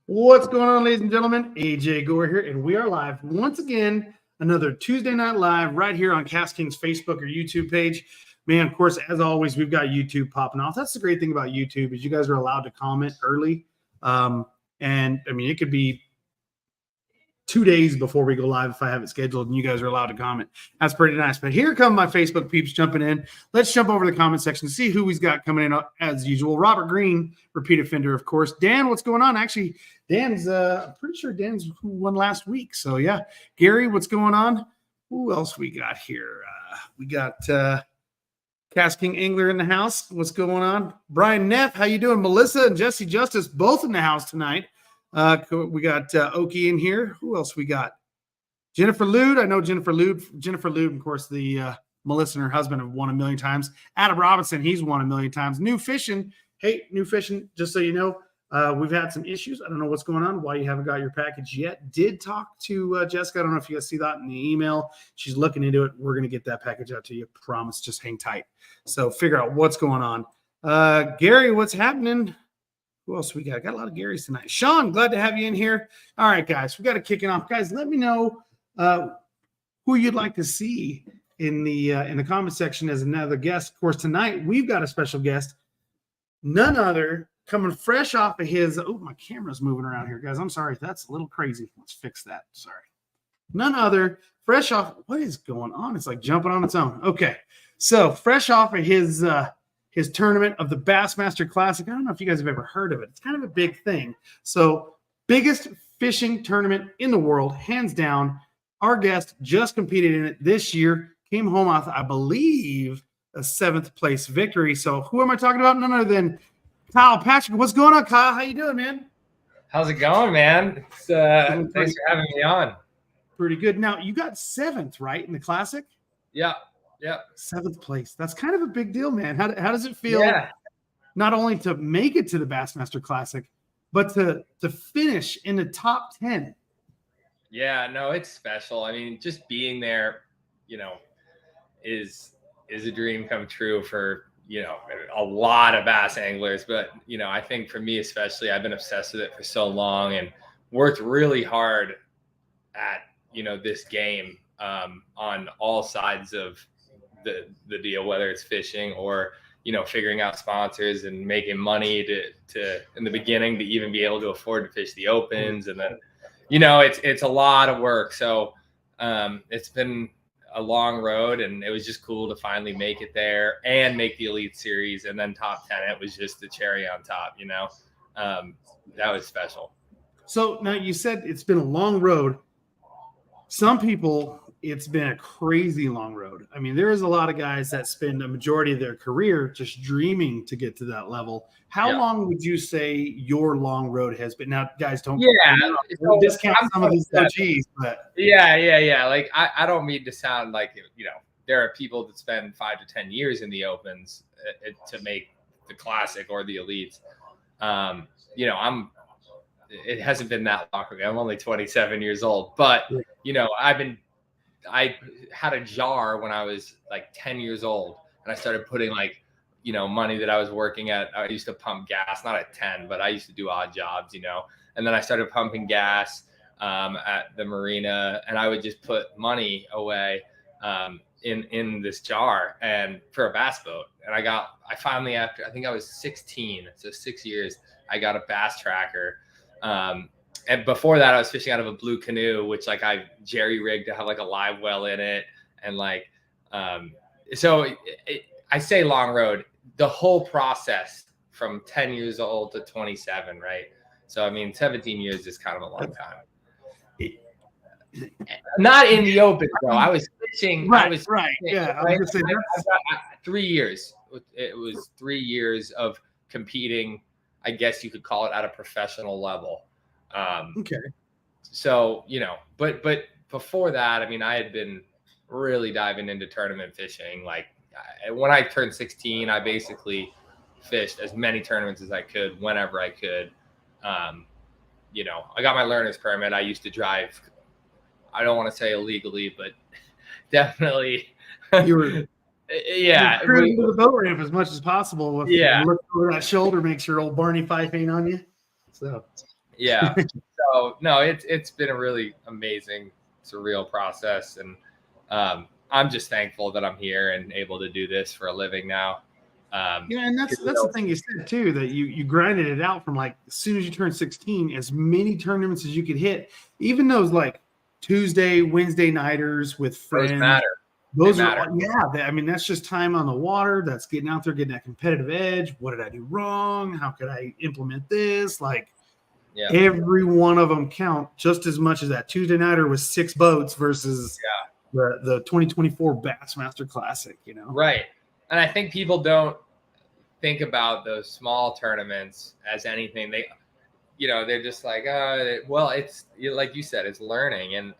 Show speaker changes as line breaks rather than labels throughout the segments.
What's going on, ladies and gentlemen? AJ Gore here, and we are live once again. Another Tuesday night live right here on KastKing's Facebook or YouTube page. Man, of course, as always, we've got YouTube popping off. That's the great thing about YouTube is you guys are allowed to comment early. And I mean, it could be 2 days before we go live if I have it scheduled, and you guys are allowed to comment. That's pretty nice. But here come my Facebook peeps jumping in. Let's jump over to the comment section and see who we've got coming in as usual. Robert Green, repeat offender, of course. Dan, what's going on? Actually, Dan's I'm pretty sure Dan's who won last week. So yeah. Gary, what's going on? Who else we got here? We got KastKIngLIVE in the house. What's going on? Brian Neff, how you doing? Melissa and Jesse Justice both in the house tonight. We got Oki in here. Who else we got? Jennifer Lude. I know Jennifer Lude. Jennifer Lude, of course, the Melissa and her husband have won 1 million times. Adam Robinson, he's won 1 million times. New Fishing. Hey, New Fishing, just so you know, we've had some issues. I don't know what's going on, why you haven't got your package yet. Did talk to Jessica. I don't know if you guys see that in the email. She's looking into it. We're going to get that package out to you. Promise. Just hang tight. So figure out what's going on. Gary, what's happening? Who else we got? Got a lot of Garys tonight. Sean, glad to have you in here. All right, guys, we got to kick it off. Guys, let me know who you'd like to see in the comment section as another guest. Of course, tonight we've got a special guest, none other, coming fresh off of his. Oh, my camera's moving around here, guys. I'm sorry, that's a little crazy. Let's fix that. Sorry. None other, fresh off. What is going on? It's like jumping on its own. Okay, so fresh off of his tournament of the Bassmaster Classic. I don't know if you guys have ever heard of it. It's kind of a big thing. So biggest fishing tournament in the world, hands down. Our guest just competed in it this year, came home with, I believe, a 7th place victory. So who am I talking about? None other than Kyle Patrick. What's going on, Kyle? How you doing, man?
How's it going, man? Thanks for having me on.
Pretty good. Now, you got 7th, right, in the Classic?
Yeah. Yeah,
7th place. That's kind of a big deal, man. How does it feel not only to make it to the Bassmaster Classic, but to finish in the top 10?
Yeah, no, it's special. I mean, just being there, is a dream come true for, a lot of bass anglers. But, I think for me especially, I've been obsessed with it for so long and worked really hard at, this game on all sides of the deal, whether it's fishing or figuring out sponsors and making money to in the beginning to even be able to afford to fish the opens, and then it's a lot of work. So it's been a long road, and it was just cool to finally make it there and make the Elite Series and then top 10. It was just the cherry on top. That was special.
So now you said it's been a long road. Some people, it's been a crazy long road. I mean, there is a lot of guys that spend a majority of their career just dreaming to get to that level. How long would you say your long road has been? Now, guys, don't discount some of these OGs, but
yeah. Like I don't mean to sound like there are people that spend 5 to 10 years in the opens to make the Classic or the Elites. It hasn't been that long. I'm only 27 years old, but I had a jar when I was like 10 years old, and I started putting money that I was working at. I used to pump gas, not at 10, but I used to do odd jobs, and then I started pumping gas at the marina, and I would just put money away in this jar and for a bass boat. And I finally, after I think I was 16, so 6 years, I got a bass tracker. And before that, I was fishing out of a blue canoe, which I jerry rigged to have a live well in it. And so I say long road, the whole process from 10 years old to 27, right? So, I mean, 17 years is kind of a long time. Not in the open, though. I was fishing.
Yeah.
Right? I got 3 years. It was 3 years of competing, I guess you could call it, at a professional level.
Okay.
So, but before that, I mean, I had been really diving into tournament fishing. When I turned 16, I basically fished as many tournaments as I could, whenever I could. I got my learner's permit. I used to drive, I don't want to say illegally, but definitely.
You were cruising to the boat ramp as much as possible. Look over that shoulder, make sure old Barney Fife ain't on you. So
yeah. So no, it's been a really amazing, surreal process, and I'm just thankful that I'm here and able to do this for a living now.
yeah, and that's the thing you said too, that you grinded it out from like as soon as you turned 16, as many tournaments as you could hit, even those like Tuesday, Wednesday nighters with friends.
Those matter.
Those are, yeah. I mean, that's just time on the water. That's getting out there, getting that competitive edge. What did I do wrong? How could I implement this? Like, every one of them count just as much as that Tuesday nighter with 6 boats versus the 2024 Bassmaster Classic. You know,
right? And I think people don't think about those small tournaments as anything. They, they're just like, well, it's like you said, it's learning. And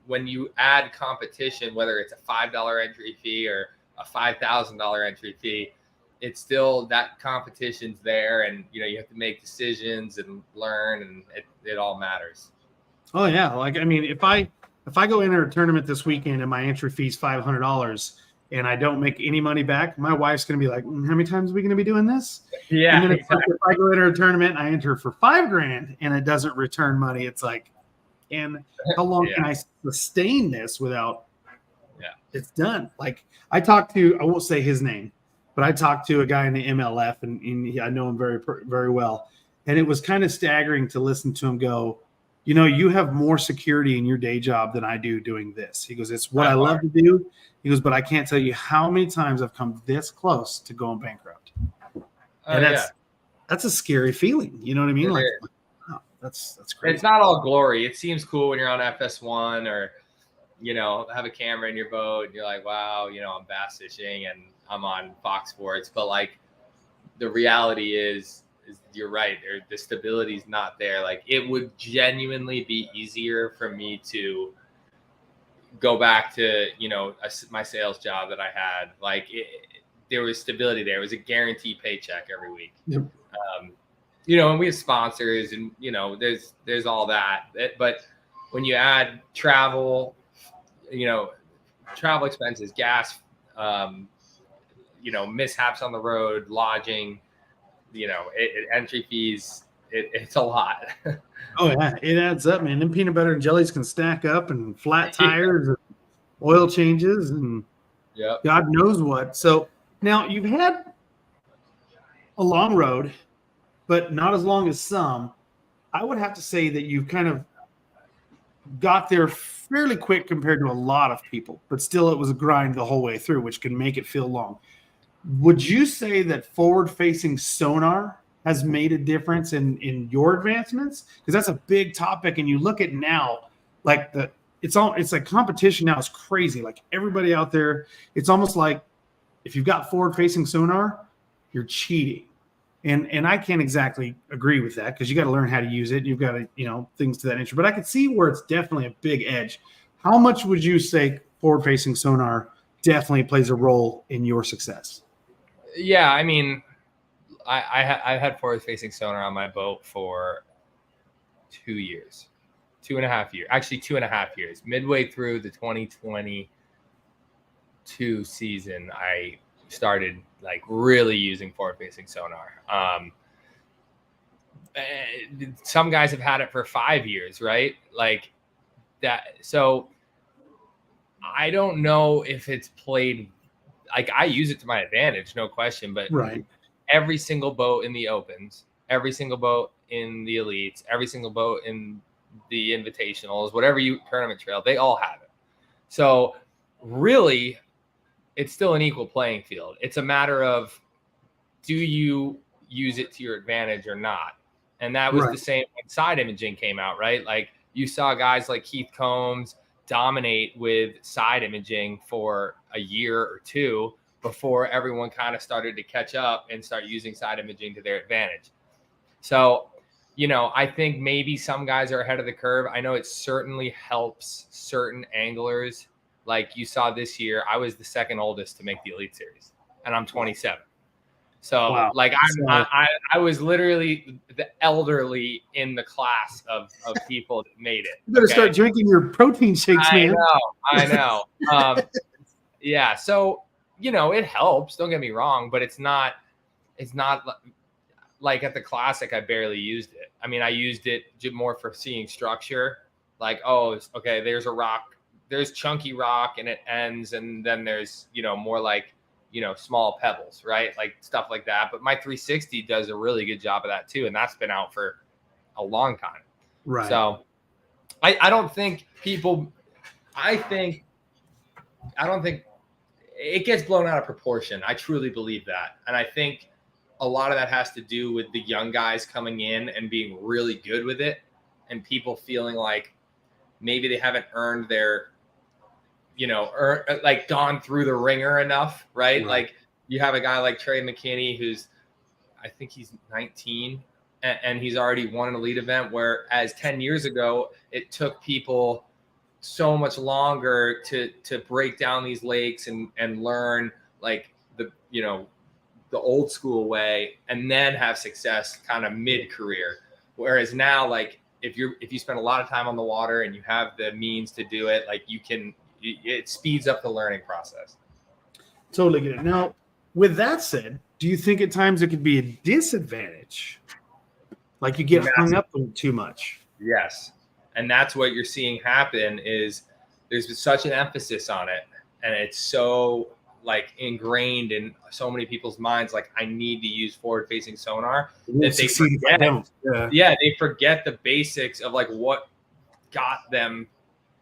when you add competition, whether it's a $5 entry fee or a $5,000 entry fee, it's still that competition's there. And, you have to make decisions and learn, and it all matters.
Oh yeah. Like, I mean, if I go enter a tournament this weekend and my entry fee is $500 and I don't make any money back, my wife's going to be like, how many times are we going to be doing this?
Yeah.
And then if I go enter a tournament and I enter for $5,000 and it doesn't return money, it's like, and how long can I sustain this without it's done? Like, I won't say his name, but I talked to a guy in the MLF and I know him very, very well. And it was kind of staggering to listen to him go, you have more security in your day job than I do doing this. He goes, it's what I love to do. He goes, but I can't tell you how many times I've come this close to going bankrupt. And that's a scary feeling. You know what I mean? Like, wow, that's crazy.
It's not all glory. It seems cool when you're on FS1 or, have a camera in your boat and you're like, wow, I'm bass fishing and I'm on Fox Sports. But like, the reality is you're right. The stability is not there. Like, it would genuinely be easier for me to go back to, my sales job that I had. Like, there was stability there. It was a guaranteed paycheck every week.
Yep.
And we have sponsors and, there's all that. But when you add travel, travel expenses, gas, mishaps on the road, lodging, entry fees, it's a lot.
Oh yeah, it adds up, man. Them peanut butter and jellies can stack up, and flat tires, and oil changes, and God knows what. So now you've had a long road, but not as long as some. I would have to say that you've kind of got there fairly quick compared to a lot of people, but still it was a grind the whole way through, which can make it feel long. Would you say that forward-facing sonar has made a difference in your advancements? Because that's a big topic, and you look at now, like it's like competition now is crazy. Like, everybody out there, it's almost like if you've got forward-facing sonar, you're cheating. And I can't exactly agree with that, because you got to learn how to use it. You've got to, things to that nature. But I could see where it's definitely a big edge. How much would you say forward-facing sonar definitely plays a role in your success?
Yeah, I mean, I had forward-facing sonar on my boat for 2 years, 2.5 years, actually 2.5 years. Midway through the 2022 season, I started like really using forward-facing sonar. Some guys have had it for 5 years, right? Like that. So I don't know if it's played. Like, I use it to my advantage, no question. But every single boat in the Opens, every single boat in the Elites, every single boat in the Invitationals, whatever tournament trail, they all have it. So really, it's still an equal playing field. It's a matter of, do you use it to your advantage or not? And that was the same when side imaging came out, right? Like, you saw guys like Keith Combs dominate with side imaging for a year or two before everyone kind of started to catch up and start using side imaging to their advantage. So, I think maybe some guys are ahead of the curve. I know it certainly helps certain anglers. Like you saw this year, I was the second oldest to make the Elite Series, and I'm 27. So like I was literally the elderly in the class of people that made it.
You better start drinking your protein shakes, man.
I know. Yeah. So, it helps. Don't get me wrong, but it's not. like at the Classic, I barely used it. I mean, I used it more for seeing structure. Like, oh, okay, there's a rock, there's chunky rock and it ends. And then there's, more like, small pebbles, right? Like stuff like that. But my 360 does a really good job of that too. And that's been out for a long time.
Right.
So I don't think it gets blown out of proportion. I truly believe that. And I think a lot of that has to do with the young guys coming in and being really good with it, and people feeling like maybe they haven't earned their, like gone through the ringer enough, right? Like you have a guy like Trey McKinney, who's, I think he's 19 and he's already won an elite event, whereas 10 years ago, it took people so much longer to break down these lakes and learn like the old school way and then have success kind of mid-career. Whereas now, like if you spend a lot of time on the water and you have the means to do it, like it speeds up the learning process.
Totally get it. Now, with that said, do you think at times it could be a disadvantage? Like you get hung up on too much?
Yes. And that's what you're seeing happen is there's such an emphasis on it. And it's so like ingrained in so many people's minds. Like I need to use forward facing sonar that they forget. They forget the basics of like what got them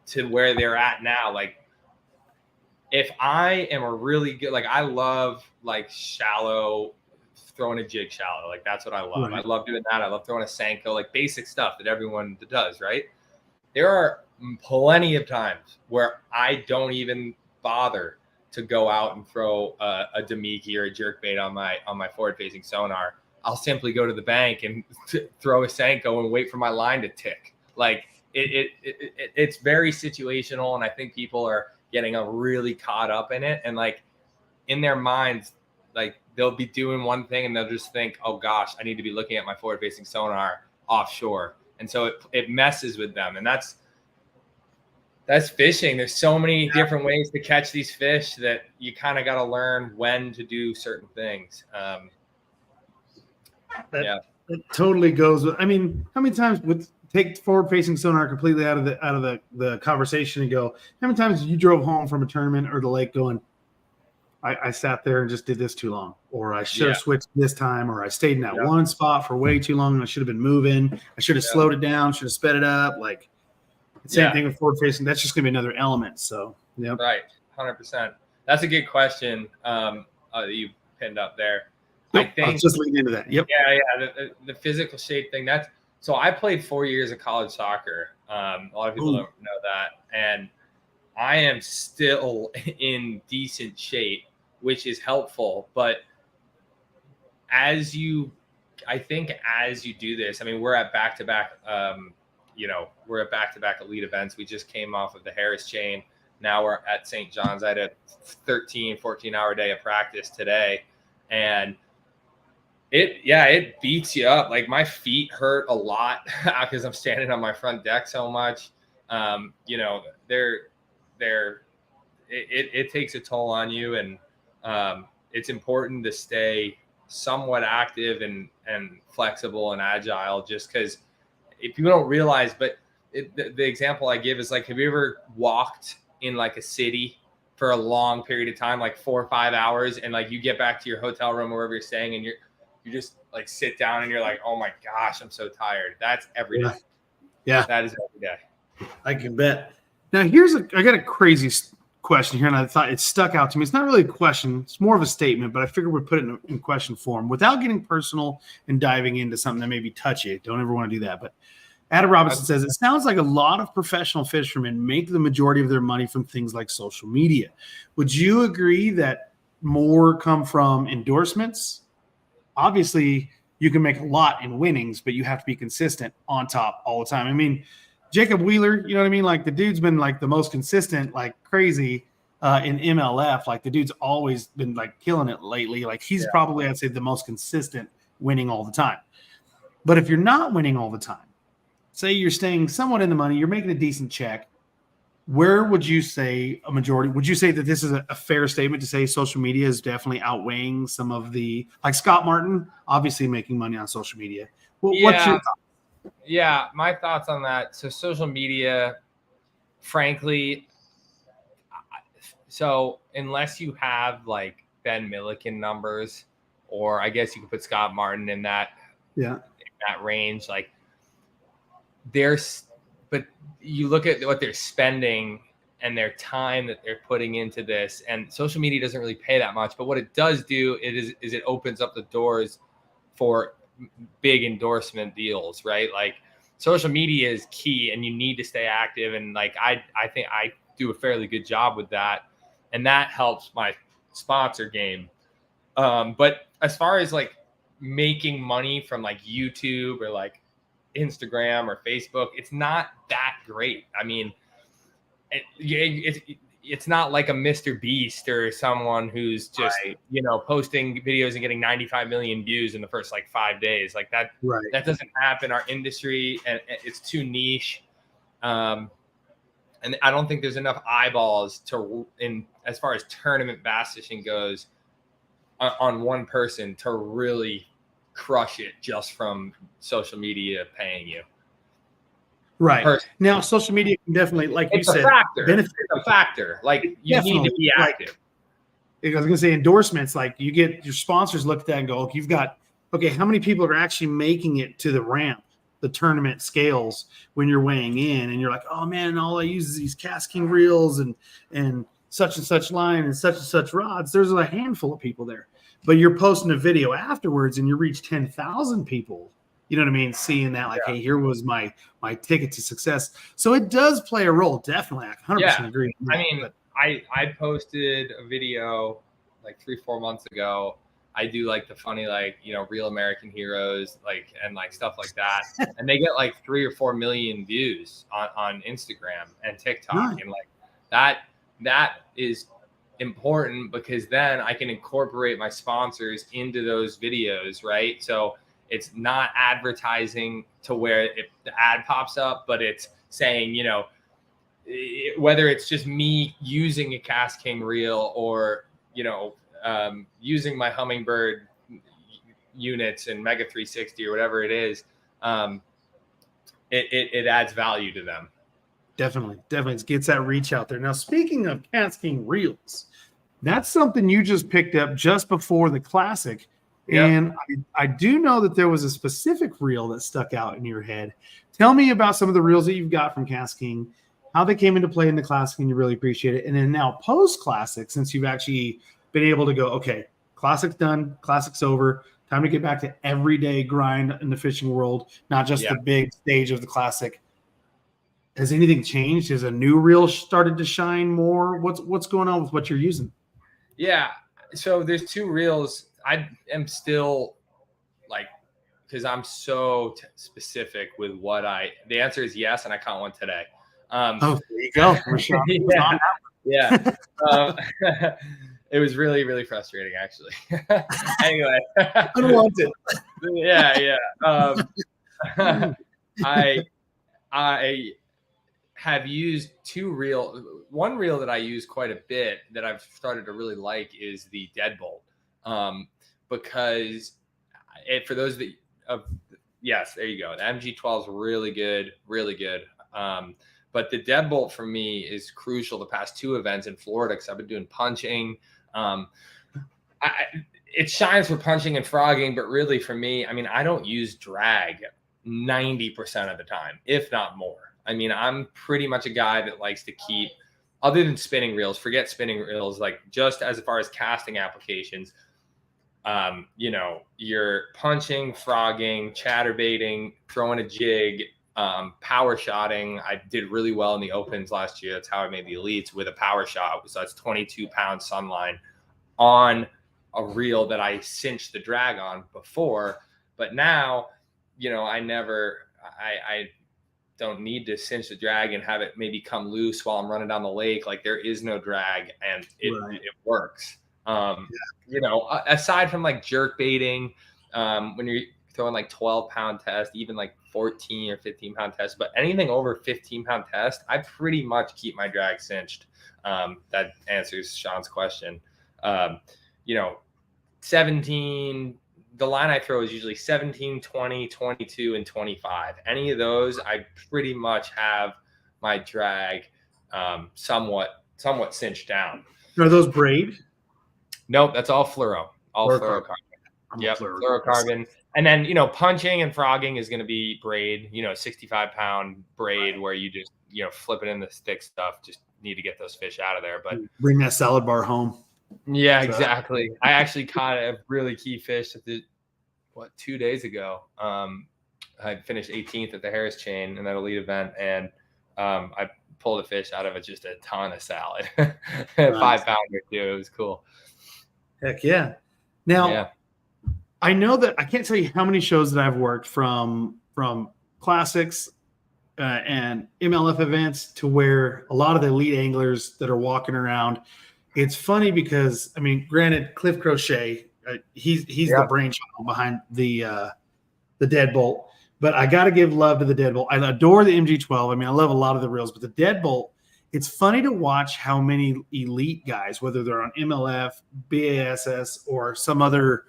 to where they're at now. Like if I am a really good, like I love like shallow, throwing a jig shallow. Like that's what I love. Right. I love doing that. I love throwing a Senko, like basic stuff that everyone does, right? There are plenty of times where I don't even bother to go out and throw a Demiki or a jerkbait on my forward-facing sonar. I'll simply go to the bank and throw a Senko and wait for my line to tick. Like it's very situational, and I think people are getting really caught up in it, and like in their minds, like they'll be doing one thing and they'll just think, oh gosh, I need to be looking at my forward-facing sonar offshore. And so it messes with them. And that's fishing. There's so many different ways to catch these fish that you kind of got to learn when to do certain things.
That totally goes with, I mean, how many times take forward-facing sonar completely out of the conversation and go, how many times you drove home from a tournament or the lake going, I sat there and just did this too long, or I should have switched this time, or I stayed in that one spot for way too long and I should have been moving. I should have slowed it down, should have sped it up. Like same thing with forward facing. That's just going to be another element. So,
Right. 100%. That's a good question that you pinned up there.
Yep, I think I was just leading into that. Yep.
Yeah. The physical shape thing. So I played 4 years of college soccer. A lot of people don't know that. And I am still in decent shape, which is helpful. But as you do this, I mean, we're at back-to-back, elite events. We just came off of the Harris chain. Now we're at St. John's. I had a 14-hour day of practice today. And it beats you up. Like my feet hurt a lot because I'm standing on my front deck so much. It takes a toll on you, and it's important to stay somewhat active and flexible and agile, just because if people don't realize, but the example I give is like, have you ever walked in like a city for a long period of time, like 4 or 5 hours, and like you get back to your hotel room or wherever you're staying and you just like sit down and you're like, oh my gosh, I'm so tired. That's every day.
Yeah.
That is every day.
I can bet. Now I got a crazy question here, and I thought it stuck out to me. It's not really a question. It's more of a statement, but I figured we'd put it in question form without getting personal and diving into something that may be touchy. Don't ever want to do that. But Adam Robinson says, it sounds like a lot of professional fishermen make the majority of their money from things like social media. Would you agree that more come from endorsements? Obviously, you can make a lot in winnings, but you have to be consistent on top all the time. I mean, Jacob Wheeler, you know what I mean? Like the dude's been like the most consistent, like crazy in MLF. Like the dude's always been like killing it lately. Like he's probably, I'd say, the most consistent, winning all the time. But if you're not winning all the time, say you're staying somewhat in the money, you're making a decent check, where would you say a majority? Would you say that this is a fair statement to say social media is definitely outweighing some of the, like Scott Martin, obviously making money on social media? What's your
Yeah, my thoughts on that. So social media, frankly, so unless you have like Ben Milliken numbers, or I guess you could put Scott Martin in that range, like but you look at what they're spending and their time that they're putting into this, and social media doesn't really pay that much, but what it does do is it opens up the doors for big endorsement deals, right? Like social media is key and you need to stay active. And like, I think I do a fairly good job with that, and that helps my sponsor game. But as far as like making money from like YouTube or like Instagram or Facebook, it's not that great. I mean, it's not like a Mr. Beast or someone who's just, posting videos and getting 95 million views in the first like 5 days. Like that, that doesn't happen. Our industry, and it's too niche. And I don't think there's enough eyeballs as far as tournament bass fishing goes on one person to really crush it just from social media paying you.
Right. Now, social media can definitely, like you said,
benefit. It's a factor. Like you need to be active.
I was going to say endorsements, like you get your sponsors look at that and go, okay, you've got, how many people are actually making it to the ramp, the tournament scales when you're weighing in, and you're like, oh man, all I use is these KastKing reels and such line and such rods. There's a handful of people there, but you're posting a video afterwards and you reach 10,000 people. You know what I mean? Seeing that, like, hey, here was my ticket to success. So it does play a role, definitely. I 100% agree.
I mean, I posted a video like 3-4 months ago. I do like the funny, like, real American heroes, like, and like stuff like that. And they get like 3 or 4 million views on Instagram and TikTok. And like that is important because then I can incorporate my sponsors into those videos, right? So it's not advertising to where the ad pops up, but it's saying, whether it's just me using a KastKing reel or, using my Hummingbird units and Mega 360 or whatever it is, it adds value to them.
Definitely. It gets that reach out there. Now, speaking of KastKing reels, that's something you just picked up just before the Classic. Yep. And I do know that there was a specific reel that stuck out in your head. Tell me about some of the reels that you've got from KastKing, how they came into play in the Classic, and you really appreciate it. And then now post-Classic, since you've actually been able to go, okay, Classic's done, Classic's over, time to get back to everyday grind in the fishing world, not just the big stage of the Classic. Has anything changed? Has a new reel started to shine more? What's going on with what you're using?
Yeah, so there's 2 reels. I am still like, because I'm so specific with what the answer is yes, and I caught one today.
There you go.
It was really, really frustrating, actually. Anyway,
unwanted.
I have used 2 reels. One reel that I use quite a bit that I've started to really like is the Deadbolt. Because for those that yes, there you go. The MG12 is really good. But the Deadbolt for me is crucial the past 2 events in Florida because I've been doing punching. It shines for punching and frogging, but really for me, I mean, I don't use drag 90% of the time, if not more. I mean, I'm pretty much a guy that likes to keep, other than spinning reels, forget spinning reels, like just as far as casting applications, you're punching, frogging, chatterbaiting, throwing a jig, power shotting. I did really well in the opens last year. That's how I made the elites with a power shot. So that's 22-pound sunline on a reel that I cinched the drag on before. But now, I don't need to cinch the drag and have it maybe come loose while I'm running down the lake. Like there is no drag and it works. Aside from like jerk baiting, when you're throwing like 12-pound test, even like 14 or 15-pound test, but anything over 15-pound test, I pretty much keep my drag cinched. That answers Sean's question. 17, the line I throw is usually 17, 20, 22, and 25. Any of those, I pretty much have my drag somewhat cinched down.
Are those braid?
Nope, that's all fluoro. All fluorocarbon. Yep, fluorocarbon. And then, punching and frogging is going to be braid, 65-pound braid where you just, flip it in the stick stuff. Just need to get those fish out of there. But
bring that salad bar home.
Yeah, exactly. I actually caught a really key fish 2 days ago. I finished 18th at the Harris Chain in that elite event, and I pulled a fish out of it, just a ton of salad. 5-pounder too. It was cool.
Heck yeah. Now, I know that I can't tell you how many shows that I've worked from classics and MLF events to where a lot of the elite anglers that are walking around. It's funny because, I mean, granted, Cliff Crochet, he's the brainchild behind the deadbolt, but I got to give love to the deadbolt. I adore the MG12. I mean, I love a lot of the reels, but the deadbolt, it's funny to watch how many elite guys, whether they're on MLF, BASS, or some other,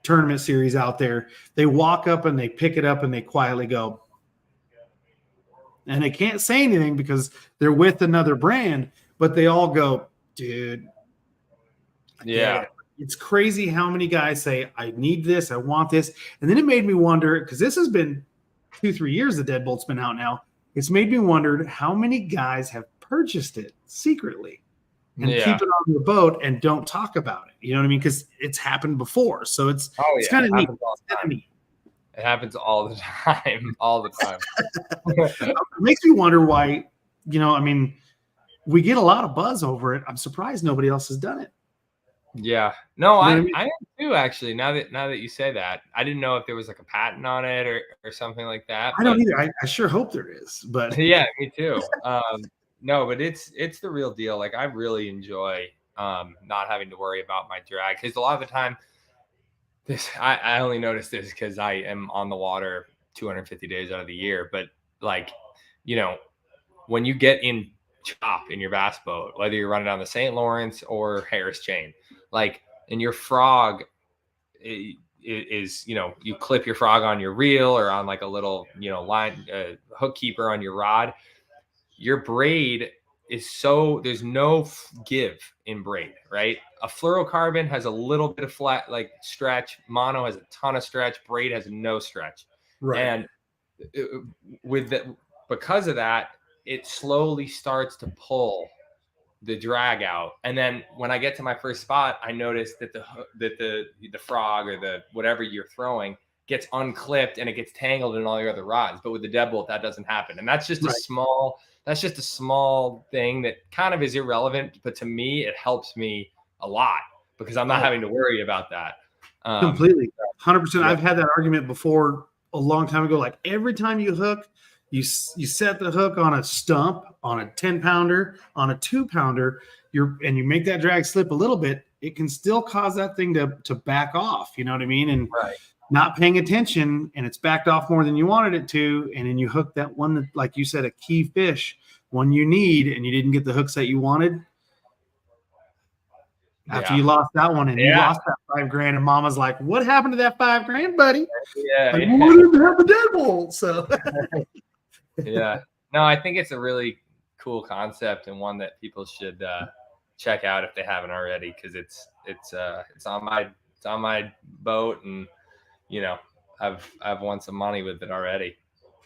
tournament series out there, they walk up and they pick it up and they quietly go. And they can't say anything because they're with another brand, but they all go, dude.
Yeah.
It's crazy how many guys say, I need this, I want this. And then it made me wonder, because this has been 2-3 years the deadbolt's been out now. It's made me wonder how many guys have purchased it secretly and keep it on their boat and don't talk about it. You know what I mean? Because it's happened before. So it's kind of neat.
It happens all the time, all the time.
It makes me wonder why, we get a lot of buzz over it. I'm surprised nobody else has done it.
Yeah. No, I am too, actually. Now that you say that, I didn't know if there was like a patent on it or something like that.
I don't either. I sure hope there is, but
yeah, me too. No, but it's the real deal. Like I really enjoy not having to worry about my drag, because a lot of the time I only notice this because I am on the water 250 days out of the year. But like, when you get in chop in your bass boat, whether you're running down the St. Lawrence or Harris Chain, like, and your frog is, you clip your frog on your reel or on like a little, line hook keeper on your rod, your braid is there's no give in braid, right? A fluorocarbon has a little bit of flat, like stretch. Mono has a ton of stretch. Braid has no stretch. Right. And because of that, it slowly starts to pull the drag out. And then when I get to my first spot, I notice that the frog or the whatever you're throwing gets unclipped and it gets tangled in all your other rods. But with the deadbolt, that doesn't happen. And that's just that's just a small thing that kind of is irrelevant, but to me, it helps me a lot because I'm not having to worry about that.
Completely. 100%. I've had that argument before a long time ago. Like every time you hook, you set the hook on a stump, on a 10-pounder, on a 2-pounder, and you make that drag slip a little bit, it can still cause that thing to back off. You know what I mean? And not paying attention, and it's backed off more than you wanted it to, and then you hook that one that, like you said, a key fish, one you need, and you didn't get the hooks that you wanted. After you lost that one and you lost that $5,000, and Mama's like, "What happened to that $5,000, buddy?"
Yeah,
like, we didn't have the deadbolt. So
yeah, no, I think it's a really cool concept and one that people should check out if they haven't already, because it's on my boat, and I've won some money with it already.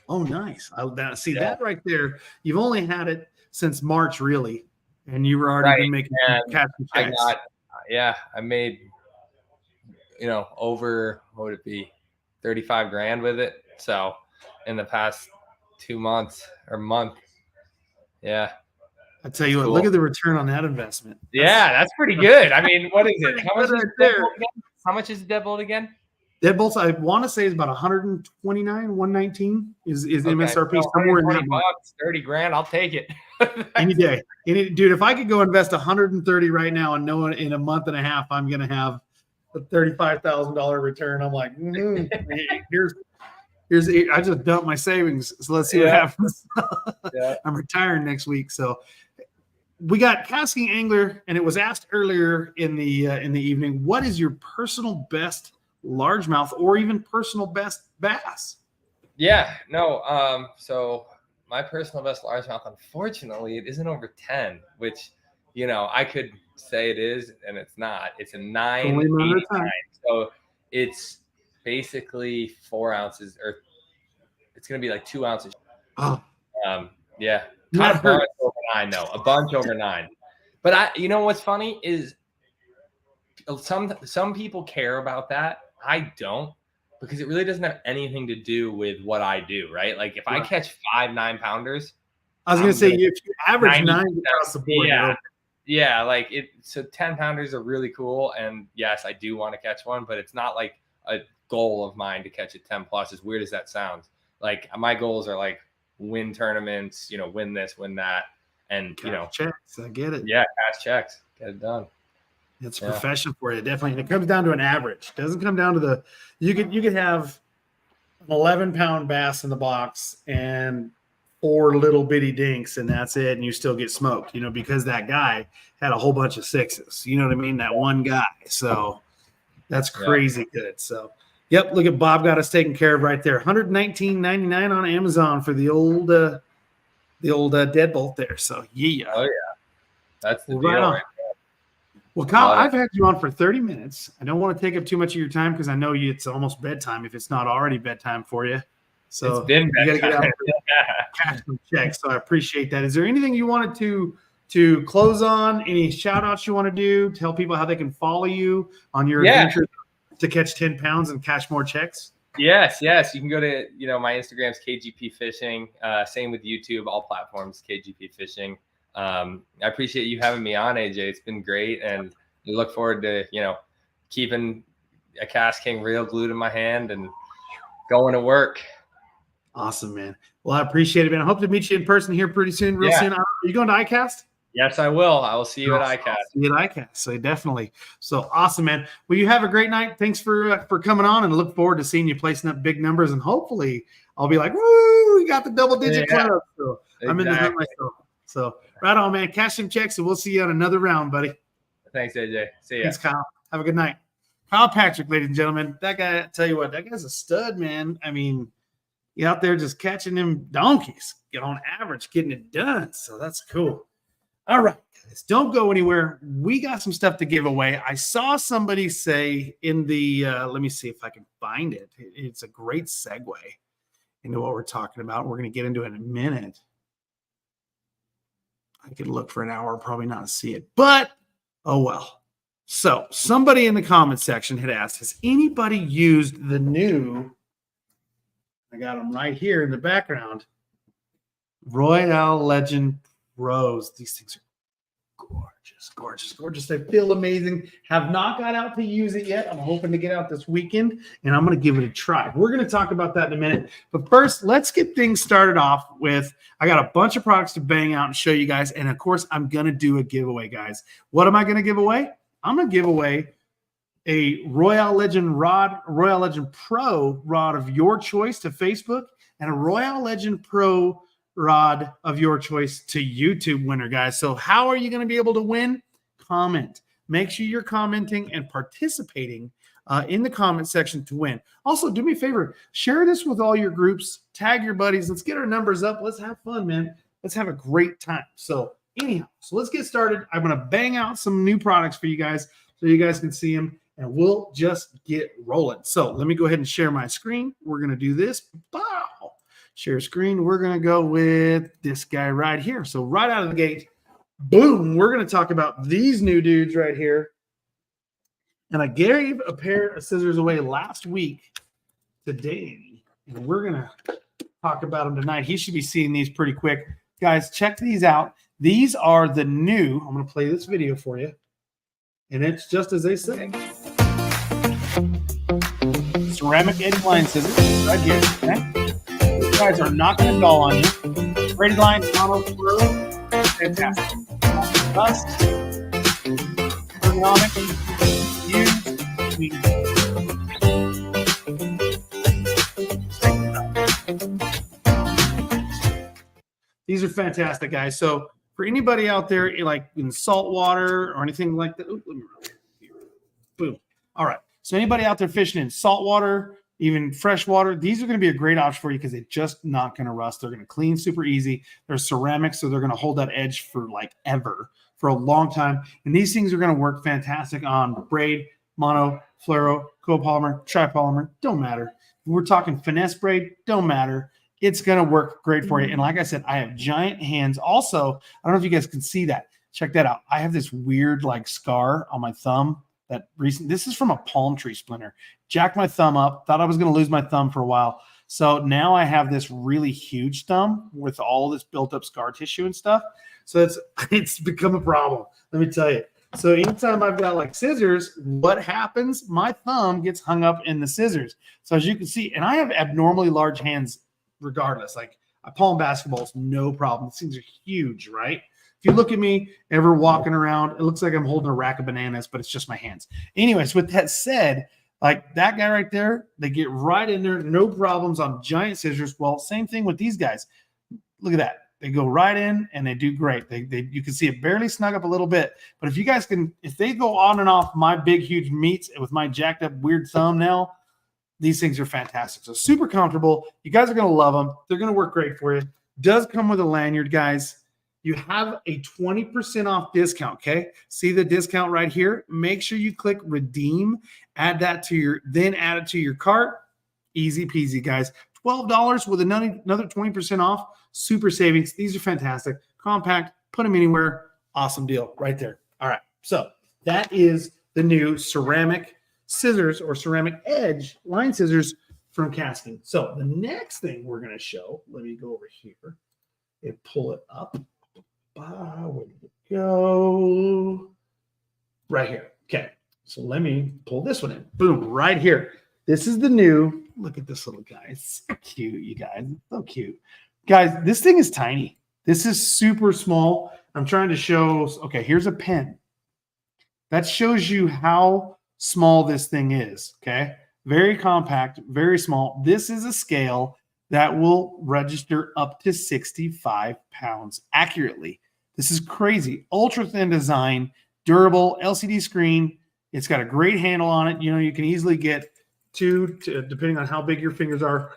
Oh, nice. That right there. You've only had it since March, really, and you were already been making cash and checks.
I made over, what would it be, $35,000 with it. So in the past 2 months or month. Yeah.
I tell you what, look at the return on that investment.
That's pretty good. I mean, what is it? How much is the deadbolt again?
Deadbolts, I want to say, is about 129, 119 is MSRP, somewhere in that mark.
$30,000, I'll take it.
Any day. Dude, if I could go invest 130 right now and know in a month and a half I'm going to have a $35,000 return. I'm like, hey, here's I just dumped my savings. So let's see what happens. I'm retiring next week. So we got Casking Angler, and it was asked earlier in the evening, what is your personal best largemouth or even personal best bass?
Yeah, no. So my personal best largemouth, unfortunately, it isn't over 10, which, you know, I could say it is, and it's not. It's a 9.89. So it's basically 4 ounces, or it's going to be like 2 ounces.
Oh,
yeah. Not a bunch over 9, though. A bunch over 9. But you know what's funny is some people care about that. I don't, because it really doesn't have anything to do with what I do, right? Like if I catch 5 9-pounders,
I was going to say, if you average 9 across the board,
yeah, like it. So 10-pounders are really cool, and yes, I do want to catch one, but it's not like a goal of mine to catch a 10 plus. As weird as that sounds, like my goals are like win tournaments, you know, win this, win that, and you know,
checks. I get it.
Yeah, cash checks, get it done.
It's a profession for you, definitely. And it comes down to an average. It doesn't come down to the you could have an 11-pound bass in the box and 4 little bitty dinks, and that's it, and you still get smoked, you know, because that guy had a whole bunch of 6s. You know what I mean? That one guy. So that's crazy good. So yep, look at Bob got us taken care of right there. $119.99 on Amazon for the old deadbolt there. So yeah.
Oh yeah. That's the deal right there.
Well, Kyle, I've had you on for 30 minutes. I don't want to take up too much of your time because I know it's almost bedtime if it's not already bedtime for you. So
it's been bedtime.
You got to get out and cash some checks. So I appreciate that. Is there anything you wanted to close on? Any shout outs you want to do? Tell people how they can follow you on your adventure to catch 10 pounds and cash more checks?
Yes. You can go to, you know, my Instagram's KGP Fishing. Same with YouTube, all platforms, KGP Fishing. I appreciate you having me on, AJ. It's been great, and I look forward to, you know, keeping a KastKing reel glued in my hand and going to work.
Awesome, man. Well, I appreciate it, man. I hope to meet you in person here pretty soon, real soon. Are you going to ICAST?
Yes, I will. I will see you at ICAST.
See you at ICAST. So definitely. So awesome, man. Well, you have a great night. Thanks for coming on, and look forward to seeing you placing up big numbers, and hopefully I'll be like, woo, we got the double-digit club. So I'm in the hunt myself. So right on, man. Cash some checks, and we'll see you on another round, buddy.
Thanks, AJ. See ya.
Thanks, Kyle. Have a good night. Kyle Patrick, ladies and gentlemen. That guy, I tell you what, that guy's a stud, man. I mean, you out there just catching them donkeys, on average, getting it done. So that's cool. All right, guys, don't go anywhere. We got some stuff to give away. I saw somebody say in the, let me see if I can find it. It's a great segue into what we're talking about. We're going to get into it in a minute. I could look for an hour, probably not see it, but oh well. So somebody in the comment section had asked, has anybody used the new, I got them right here in the background, Royale Legend Pros. These things are gorgeous. They feel amazing. Have not got out to use it yet. I'm hoping to get out this weekend, and I'm going to give it a try. We're going to talk about that in a minute. But first, let's get things started off with, I got a bunch of products to bang out and show you guys. And, of course, I'm going to do a giveaway, guys. What am I going to give away? I'm going to give away a Royale Legend rod, Royale Legend Pro rod of your choice to Facebook, and a Royale Legend Pro rod of your choice to YouTube winner, guys. So how are you going to be able to win? Comment. Make sure you're commenting and participating in the comment section to win. Also, do me a favor, share this with all your groups, tag your buddies. Let's get our numbers up. Let's have fun, man. Let's have a great time. So anyhow, so let's get started. I'm going to bang out some new products for you guys so you guys can see them, and we'll just get rolling. So let me go ahead and share my screen. We're going to do this. Bow. Share screen. We're going to go with this guy right here. So right out of the gate, boom, we're going to talk about these new dudes right here. And I gave a pair of scissors away last week to Danny, and we're going to talk about them tonight. He should be seeing these pretty quick. Guys, check these out. These are the new, I'm going to play this video for you, and it's just as they say. Ceramic edge line scissors right here, okay? These guys are not going to dull on you. Braided line, not through. Fantastic. Rust, ergonomic, used, These are fantastic, guys. So for anybody out there like in salt water or anything like that, ooh, let me run here. Boom. All right. So anybody out there fishing in salt water, even fresh water, these are going to be a great option for you because they're just not going to rust. They're going to clean super easy. They're ceramic, so they're going to hold that edge for like ever, for a long time. And these things are going to work fantastic on braid, mono, fluoro, copolymer, tripolymer, don't matter. If we're talking finesse braid, don't matter. It's going to work great for you. And like I said, I have giant hands. Also, I don't know if you guys can see that. Check that out. I have this weird like scar on my thumb. This is from a palm tree splinter. Jacked my thumb up. Thought I was going to lose my thumb for a while. So now I have this really huge thumb with all this built up scar tissue and stuff. So it's become a problem. Let me tell you. So anytime I've got like scissors, what happens? My thumb gets hung up in the scissors. So as you can see, and I have abnormally large hands regardless. Like I palm basketballs, no problem. These things are huge, right? If you look at me ever walking around, it looks like I'm holding a rack of bananas, but it's just my hands. Anyways, with that said, like that guy right there, they get right in there, no problems on giant scissors. Well, same thing with these guys. Look at that. They go right in and they do great. You can see it barely snug up a little bit. But if you guys can, if they go on and off my big, huge meats with my jacked up weird thumbnail, these things are fantastic. So super comfortable. You guys are going to love them. They're going to work great for you. Does come with a lanyard, guys. You have a 20% off discount, okay? See the discount right here? Make sure you click redeem, add it to your cart. Easy peasy, guys. $12 with another 20% off. Super savings. These are fantastic. Compact. Put them anywhere. Awesome deal right there. All right. So that is the new ceramic scissors or ceramic edge line scissors from KastKing. So the next thing we're going to show, let me go over here and pull it up. Where did it go? Right here. Okay. So let me pull this one in. Boom. Right here. This is the new, look at this little guy. It's so cute, you guys. It's so cute. Guys, this thing is tiny. This is super small. I'm trying to show, okay, here's a pen. That shows you how small this thing is, okay? Very compact, very small. This is a scale that will register up to 65 pounds accurately. This is crazy. Ultra thin design, durable, LCD screen. It's got a great handle on it. You know, you can easily get depending on how big your fingers are,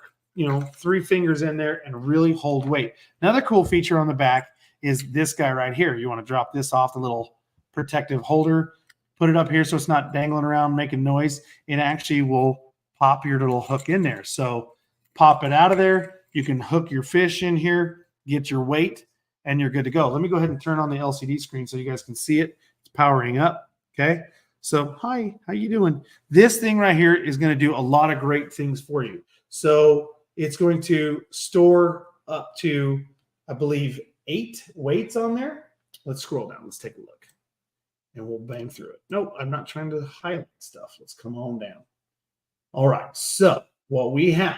3 fingers in there and really hold weight. Another cool feature on the back is this guy right here. You want to drop this off the little protective holder, put it up here so it's not dangling around making noise. It actually will pop your little hook in there. So pop it out of there. You can hook your fish in here, get your weight, and you're good to go. Let me go ahead and turn on the LCD screen so you guys can see it. It's powering up, okay? So hi, how you doing? This thing right here is going to do a lot of great things for you. So it's going to store up to, I believe, 8 weights on there. Let's scroll down. Let's take a look. And we'll bang through it. Nope, I'm not trying to highlight stuff. Let's come on down. All right, so what we have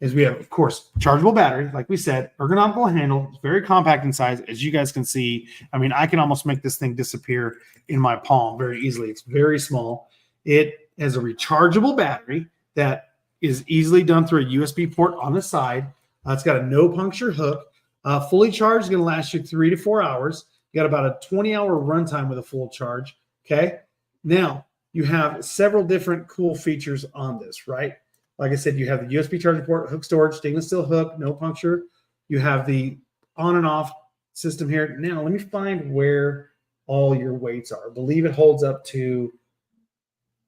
is we have, of course, chargeable battery, like we said, ergonomical handle. It's very compact in size, as you guys can see. I mean, I can almost make this thing disappear in my palm very easily. It's very small. It has a rechargeable battery that is easily done through a USB port on the side. It's got a no puncture hook. Fully charged is going to last you 3 to 4 hours. You got about a 20-hour runtime with a full charge. Okay. Now you have several different cool features on this, right? Like I said, you have the USB charging port, hook storage, stainless steel hook, no puncture. You have the on and off system here. Now let me find where all your weights are. I believe it holds up to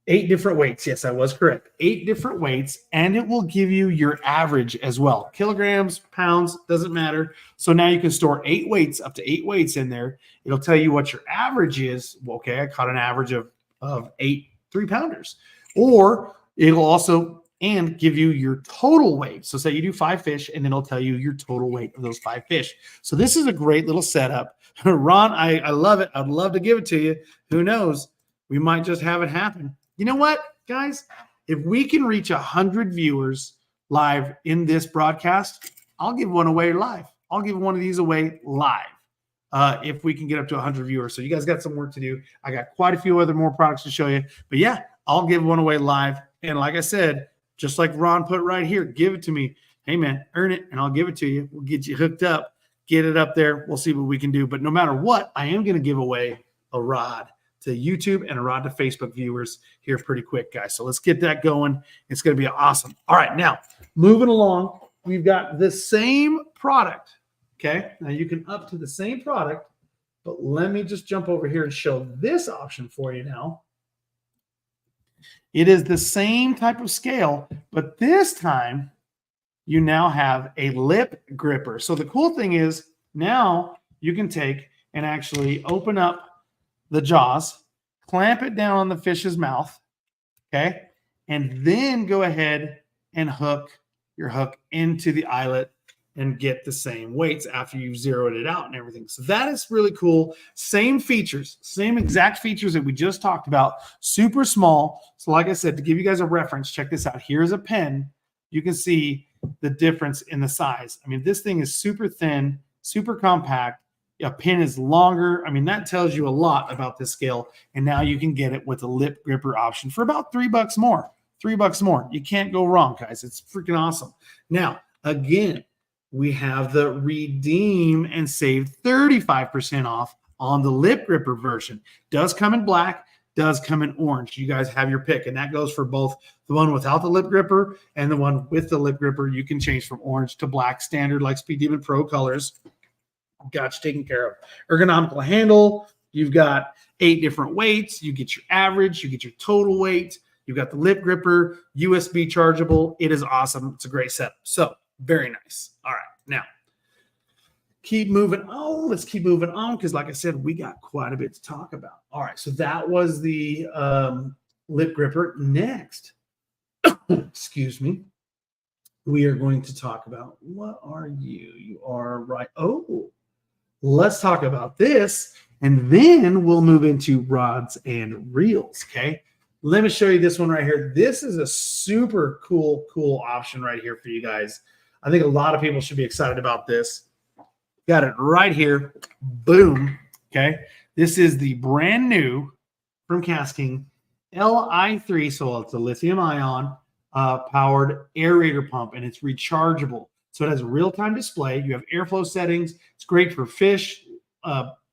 8 different weights. Yes, I was correct. 8 different weights, and it will give you your average as well. Kilograms, pounds, doesn't matter. So now you can store 8 weights, up to 8 weights in there. It'll tell you what your average is. Well, okay, I caught an average of 8 3-pounders. Or it'll also give you your total weight. So say you do 5 fish, and it'll tell you your total weight of those 5 fish. So this is a great little setup. Ron, I love it. I'd love to give it to you. Who knows? We might just have it happen. You know what, guys? If we can reach 100 viewers live in this broadcast, I'll give one away live. I'll give one of these away live if we can get up to 100 viewers. So you guys got some work to do. I got quite a few other more products to show you. But yeah, I'll give one away live. And like I said, just like Ron put right here, give it to me. Hey, man, earn it, and I'll give it to you. We'll get you hooked up, get it up there. We'll see what we can do. But no matter what, I am going to give away a rod to YouTube and a rod to Facebook viewers here pretty quick, guys. So let's get that going. It's going to be awesome. All right, now, moving along, we've got the same product, okay? Now, you can up to the same product, but let me just jump over here and show this option for you now. It is the same type of scale, but this time you now have a lip gripper. So the cool thing is now you can take and actually open up the jaws, clamp it down on the fish's mouth, okay? And then go ahead and hook your hook into the eyelet and get the same weights after you've zeroed it out and everything. So that is really cool. Same features, same exact features that we just talked about, super small. So like I said, to give you guys a reference, check this out. Here's a pen. You can see the difference in the size. I mean, this thing is super thin, super compact. A pin is longer. I mean, that tells you a lot about this scale. And now you can get it with a lip gripper option for about $3 more. $3 more. You can't go wrong, guys. It's freaking awesome. Now, again, we have the redeem and save 35% off on the lip gripper version. Does come in black, does come in orange. You guys have your pick, and that goes for both the one without the lip gripper and the one with the lip gripper. You can change from orange to black, standard like Speed Demon Pro colors. Got you taken care of. Ergonomical handle. You've got 8 different weights. You get your average. You get your total weight. You've got the lip gripper, USB chargeable. It is awesome. It's a great setup. So very nice. All right. Now, keep moving on. Let's keep moving on because, like I said, we got quite a bit to talk about. All right. So that was the lip gripper. Next, excuse me, we are going to talk about, what are you? You are right. Oh, let's talk about this, and then we'll move into rods and reels, okay? Let me show you this one right here. This is a super cool option right here for you guys. I think a lot of people should be excited about this. Got it right here. Boom, okay? This is the brand new from KastKing Li3, so it's a lithium-ion powered aerator pump, and it's rechargeable. So it has a real-time display. You have airflow settings. It's great for fish,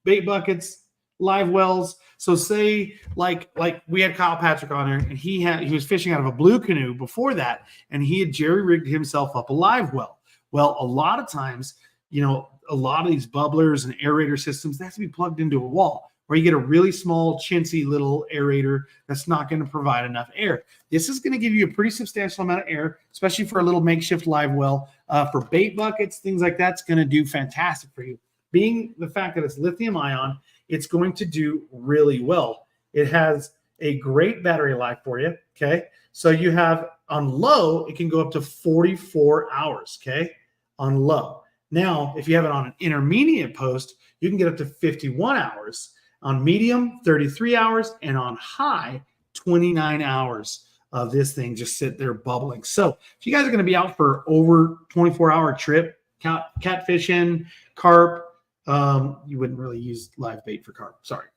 bait buckets, live wells. So say like we had Kyle Patrick on there, and he was fishing out of a blue canoe before that, and he had jerry-rigged himself up a live well. Well, a lot of times, you know, a lot of these bubblers and aerator systems, they have to be plugged into a wall, where you get a really small, chintzy little aerator that's not going to provide enough air. This is going to give you a pretty substantial amount of air, especially for a little makeshift live well. For bait buckets, things like that's going to do fantastic for you. Being the fact that it's lithium ion, it's going to do really well. It has a great battery life for you, okay? So you have, on low, it can go up to 44 hours, okay? On low. Now, if you have it on an intermediate post, you can get up to 51 hours. On medium, 33 hours, and on high, 29 hours of this thing just sit there bubbling. So if you guys are going to be out for over 24-hour trip, catfishing, carp, you wouldn't really use live bait for carp, sorry.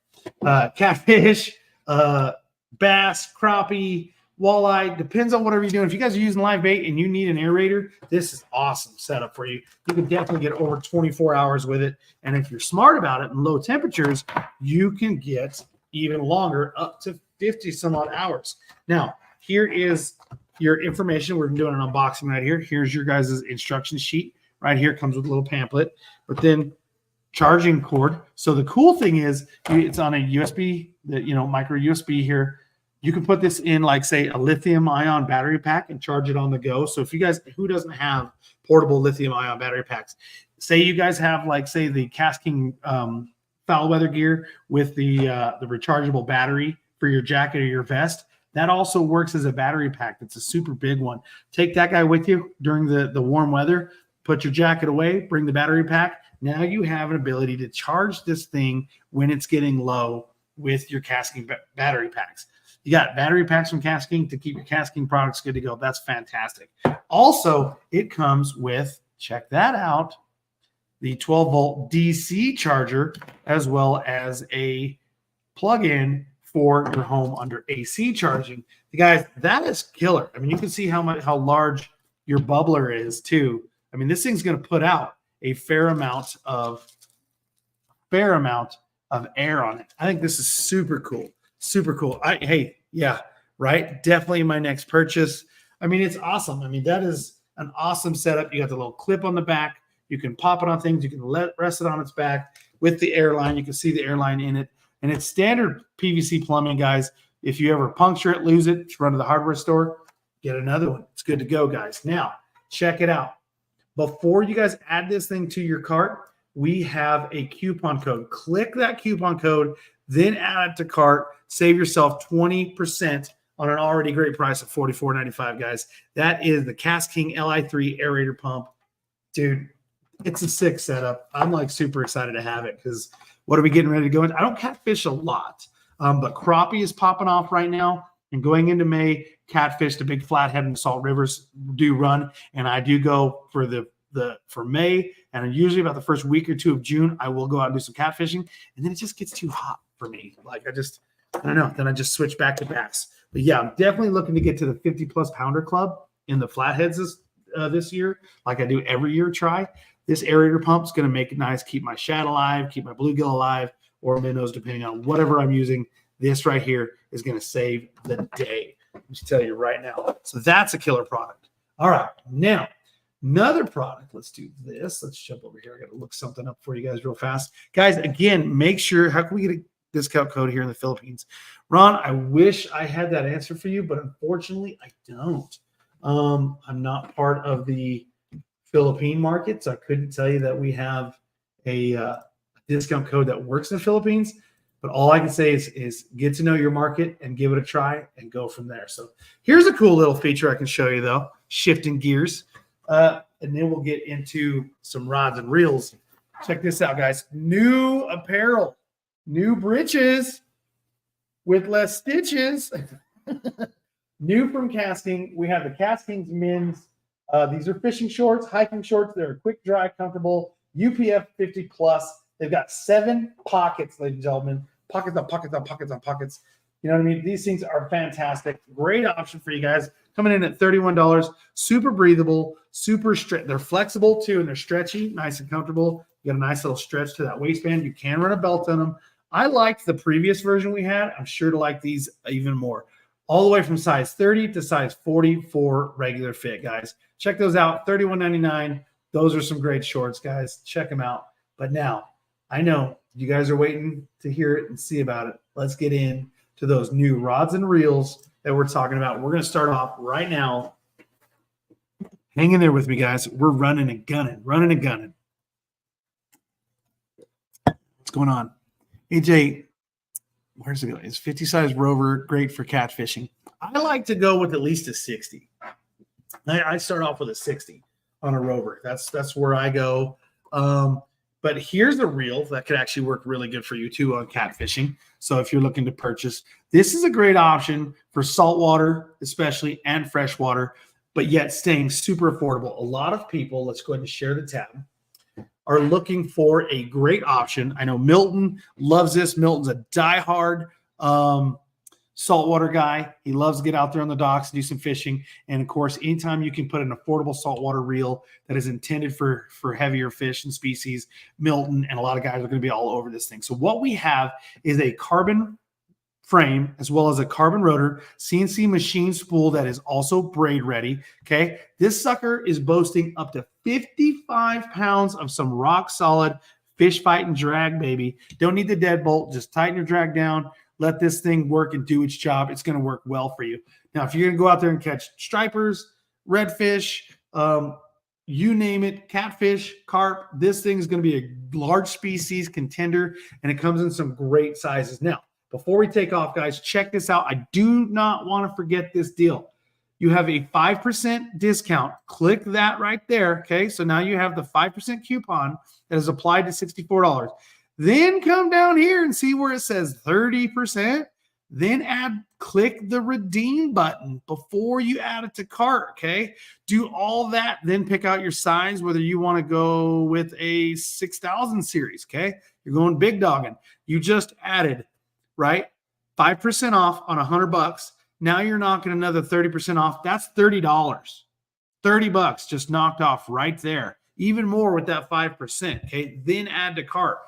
Catfish, bass, crappie, walleye, depends on whatever you're doing. If you guys are using live bait and you need an aerator, this is awesome setup for you. You can definitely get over 24 hours with it. And if you're smart about it in low temperatures, you can get even longer, up to 50 some odd hours. Now, here is your information. We're doing an unboxing right here. Here's your guys' instruction sheet right here. It comes with a little pamphlet, but then charging cord. So the cool thing is it's on a USB, micro USB here. You can put this in, like, say, a lithium-ion battery pack and charge it on the go. So if you guys, who doesn't have portable lithium-ion battery packs? Say you guys have, like, say, the KastKing foul weather gear with the rechargeable battery for your jacket or your vest. That also works as a battery pack. That's a super big one. Take that guy with you during the warm weather. Put your jacket away. Bring the battery pack. Now you have an ability to charge this thing when it's getting low with your KastKing battery packs. You got battery packs from KastKing to keep your KastKing products good to go. That's fantastic. Also, it comes with, check that out, the 12-volt DC charger, as well as a plug-in for your home under AC charging. You guys, that is killer. I mean, you can see how large your bubbler is too. I mean, this thing's going to put out a fair amount of air on it. I think this is super cool. Super cool. Hey, yeah, right. Definitely my next purchase. I mean, it's awesome. I mean, that is an awesome setup. You got the little clip on the back. You can pop it on things. You can rest it on its back with the airline. You can see the airline in it. And it's standard PVC plumbing, guys. If you ever puncture it, lose it, run to the hardware store, get another one. It's good to go, guys. Now, check it out. Before you guys add this thing to your cart, we have a coupon code. Click that coupon code, then add it to cart. Save yourself 20% on an already great price of $44.95, guys. That is the KastKing Li3 aerator pump. Dude, it's a sick setup. I'm like super excited to have it because what are we getting ready to go into? I don't catfish a lot, but crappie is popping off right now. And going into May, catfish, the big flathead and salt rivers do run. And I do go for May, and usually about the first week or two of June, I will go out and do some catfishing. And then it just gets too hot for me. Like I don't know. Then I just switch back to bass. But yeah, I'm definitely looking to get to the 50+ pounder club in the flatheads this year, like I do every year. Try this aerator pump is going to make it nice, keep my shad alive, keep my bluegill alive, or minnows, depending on whatever I'm using. This right here is going to save the day. Let me tell you right now. So that's a killer product. All right, now another product. Let's do this. Let's jump over here. I got to look something up for you guys real fast, guys. Again, make sure. How can we get a discount code here in the Philippines? Ron, I wish I had that answer for you, but unfortunately, I don't. I'm not part of the Philippine market, so I couldn't tell you that we have a discount code that works in the Philippines. But all I can say is get to know your market and give it a try and go from there. So here's a cool little feature I can show you, though, shifting gears. And then we'll get into some rods and reels. Check this out, guys. New apparel, new breeches with less stitches. New from KastKing. We have the KastKing's men's. These are fishing shorts, hiking shorts. They're quick, dry, comfortable, UPF 50+. They've got 7 pockets, ladies and gentlemen. Pockets on pockets on pockets on pockets. You know what I mean? These things are fantastic. Great option for you guys. Coming in at $31. Super breathable, super stretch. They're flexible too, and they're stretchy, nice and comfortable. You got a nice little stretch to that waistband. You can run a belt on them. I liked the previous version we had. I'm sure to like these even more. All the way from size 30 to size 44 regular fit, guys. Check those out. $31.99. Those are some great shorts, guys. Check them out. But now, I know you guys are waiting to hear it and see about it. Let's get in to those new rods and reels that we're talking about. We're going to start off right now. Hang in there with me, guys. We're running and gunning. What's going on? AJ, where's it going? It's 50 size rover, great for catfishing. I like to go with at least a 60. I start off with a 60 on a rover. That's where I go. But here's a reel that could actually work really good for you too on catfishing. So if you're looking to purchase, this is a great option for saltwater, especially, and freshwater, but yet staying super affordable. A lot of people, let's go ahead and share the tab, are looking for a great option. I know Milton loves this. Milton's a diehard saltwater guy. He loves to get out there on the docks and do some fishing. And of course, anytime you can put an affordable saltwater reel that is intended for heavier fish and species, Milton and a lot of guys are going to be all over this thing. So what we have is a carbon frame as well as a carbon rotor CNC machine spool that is also braid ready. Okay. This sucker is boasting up to 55 pounds of some rock solid fish fight and drag, baby. Don't need the deadbolt. Just tighten your drag down. Let this thing work and do its job. It's going to work well for you. Now, if you're going to go out there and catch stripers, redfish, you name it, catfish, carp, this thing is going to be a large species contender, and it comes in some great sizes. Now, before we take off, guys, check this out. I do not want to forget this deal. You have a 5% discount. Click that right there, okay? So now you have the 5% coupon that is applied to $64. Then come down here and see where it says 30%. Then click the redeem button before you add it to cart, okay? Do all that, then pick out your size, whether you want to go with a 6,000 series, okay? You're going big dogging. You just added, right, 5% off on $100. Now you're knocking another 30% off. That's $30. $30 just knocked off right there. Even more with that 5%. Okay. Then add to cart.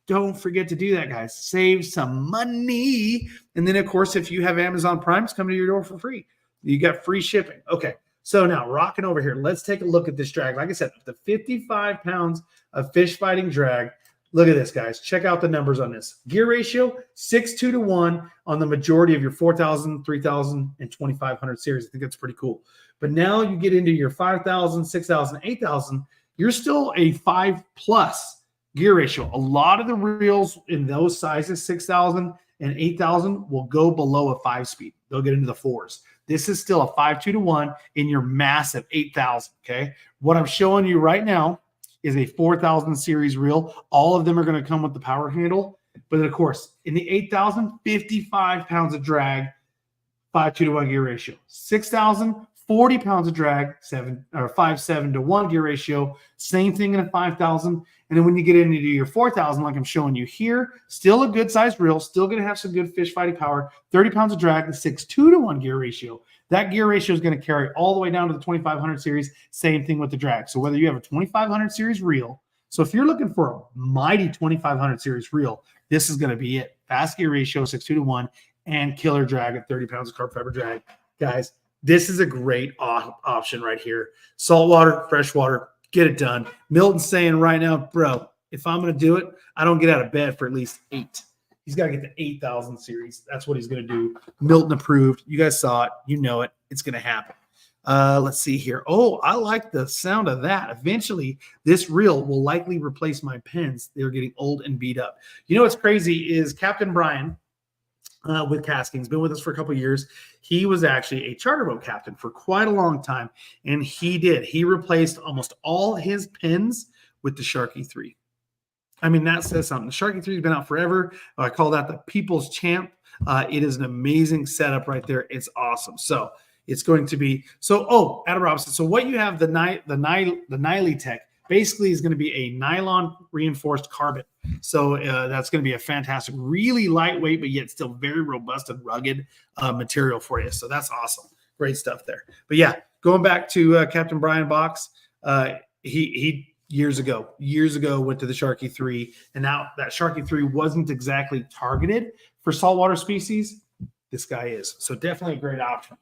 Don't forget to do that, guys. Save some money. And then, of course, if you have Amazon Prime, it's coming to your door for free. You got free shipping. Okay. So now, rocking over here, let's take a look at this drag. Like I said, the 55 pounds of fish fighting drag. Look at this, guys. Check out the numbers on this. Gear ratio, 6:2 to 1 on the majority of your 4,000, 3,000, and 2,500 series. I think that's pretty cool. But now you get into your 5,000, 6,000, 8,000, you're still a 5+ gear ratio. A lot of the reels in those sizes, 6,000 and 8,000, will go below a 5-speed. They'll get into the 4s. This is still a 5:2 to 1 in your massive 8,000, okay? What I'm showing you right now is a 4,000 series reel. All of them are going to come with the power handle. But then, of course, in the 8,000, 55 pounds of drag, 5:2 to 1 gear ratio. 6,000, 40 pounds of drag, 5:7 to 1 gear ratio. Same thing in a 5,000. And then when you get into your 4,000, like I'm showing you here, still a good sized reel, still going to have some good fish fighting power, 30 pounds of drag, the 6:2 to 1 gear ratio. That gear ratio is going to carry all the way down to the 2,500 series. Same thing with the drag. So whether you have a 2,500 series reel, so if you're looking for a mighty 2,500 series reel, this is going to be it. Fast gear ratio, 6:2 to 1, and killer drag at 30 pounds of carbon fiber drag. Guys, this is a great option right here. Saltwater, freshwater, get it done. Milton's saying right now, bro, if I'm going to do it, I don't get out of bed for at least 8. He's got to get the 8,000 series. That's what he's going to do. Milton approved. You guys saw it. You know it. It's going to happen. Let's see here. Oh, I like the sound of that. Eventually, this reel will likely replace my pens. They're getting old and beat up. You know what's crazy is Captain Brian with KastKing has been with us for a couple of years. He was actually a charter boat captain for quite a long time, and he replaced almost all his pens with the Sharky 3. I mean, that says something. The Sharky 3 has been out forever. I call that the People's Champ. It is an amazing setup right there. It's awesome. So it's going to be Adam Robinson. So what you have, the Nylee Tech, basically is going to be a nylon reinforced carbon. So that's going to be a fantastic, really lightweight, but yet still very robust and rugged material for you. So that's awesome. Great stuff there. But yeah, going back to Captain Brian Box, he years ago went to the Sharky 3, and now that Sharky 3 wasn't exactly targeted for saltwater species. This guy is. So definitely a great option.